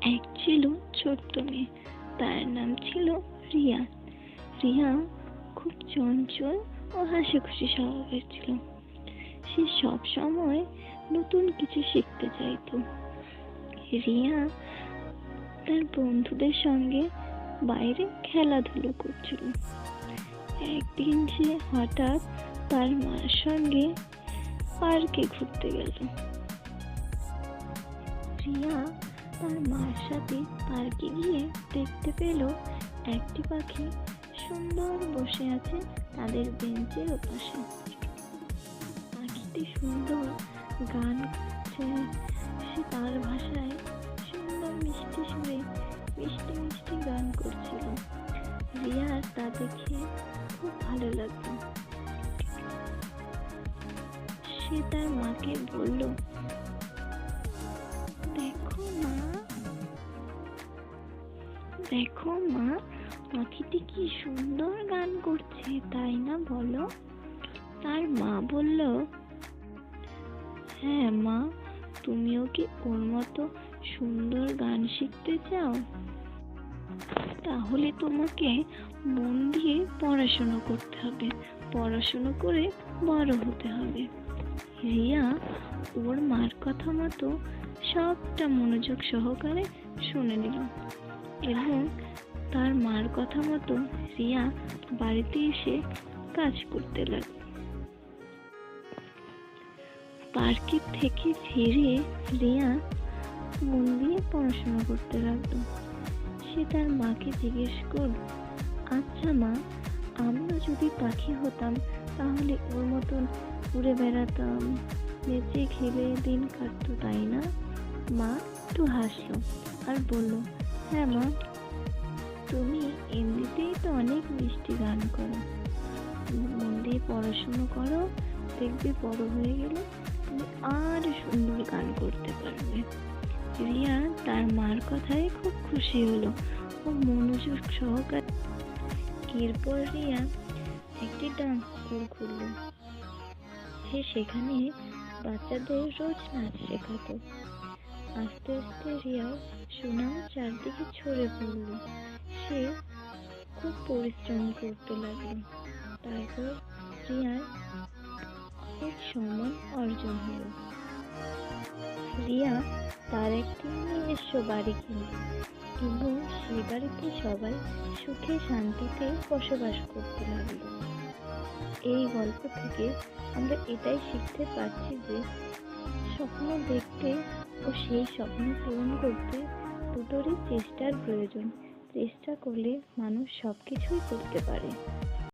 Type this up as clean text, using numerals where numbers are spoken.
এক ছিল ছোট্ট মেয়ে, তার নাম ছিল রিয়া। রিয়া খুব চঞ্চল ও হাসিখুশি স্বভাবের ছিল। সে সব সময় নতুন কিছু শিখতে চাইতো। রিয়া তার বন্ধুদের সঙ্গে বাইরে খেলাধুলো করছিল। একদিন সে হঠাৎ তার মার সঙ্গে পার্কে ঘুরতে গেল। রিয়া তার মার সাথে পার্কে গিয়ে দেখতে পেল একটি পাখি সুন্দর বসে আছে তাদের বেঞ্চের ওপাশে। পাখিটি সুন্দর গান করছে। সে তার ভাষায় সুন্দর মিষ্টি সুরে মিষ্টি মিষ্টি গান করছিল। রিয়ার তা দেখে খুব ভালো লাগলো। সে তার মাকে বলল, দেখো মা, পাখিটি কি সুন্দর গান করছে, তাই না বলো? তার মা বলল, হ্যাঁ মা, তুমিও কি ওর মতো সুন্দর গান শিখতে চাও? তাহলে তোমাকে মন দিয়ে পড়াশোনা করতে হবে, পড়াশোনা করে বড় হতে হবে। রিয়া ওর মার কথা মতো সবটা মনোযোগ সহকারে শুনে নিল এবং তার মার কথা মতো রিয়া বাড়িতে এসে কাজ করতে লাগল। পার্কে থেকে ফিরে রিয়া মন দিয়ে পড়াশোনা করতে লাগলো। সে তার মাকে জিজ্ঞেস করল, আচ্ছা মা, আমিও যদি পাখি হতাম তাহলে ওর মতন উড়ে বেড়াতাম, নেচে খেলে দিন কাটতো, তাই না? মা একটু হাসলো আর বলল, হ্যাঁ মা, তুমি এমনিতেই তো অনেক মিষ্টি গান করো, মন দিয়ে পড়াশুনো করো, দেখবে বড় হয়ে গেলে তুমি আর সুন্দর গান করতে পারবে। রিয়া তার মার কথায় খুব খুশি হলো ও মনোযোগ সহকারে। এরপর রিয়া একটি ডান্স স্কুল খুলল। সে সেখানে বাচ্চাদের রোজ নাচ শেখাতো। আস্তে আস্তে রিয়ার সুনাম চারদিকে ছড়ে পড়ল। সে খুব পরিশ্রম করতে লাগলো। তারপর রিয়ার এক সম্মান অর্জন হলো। রিয়া তার একটি নিজস্ব বাড়ি কিনে এবং সে বাড়িতে সবাই সুখে শান্তিতে বসবাস করতে লাগলো। এই গল্প থেকে আমরা এটাই শিখতে পারছি যে স্বপ্ন দেখতে ও সেই স্বপ্ন পূরণ করতে দুটোরই চেষ্টার প্রয়োজন। চেষ্টা করলে মানুষ সবকিছুই করতে পারে।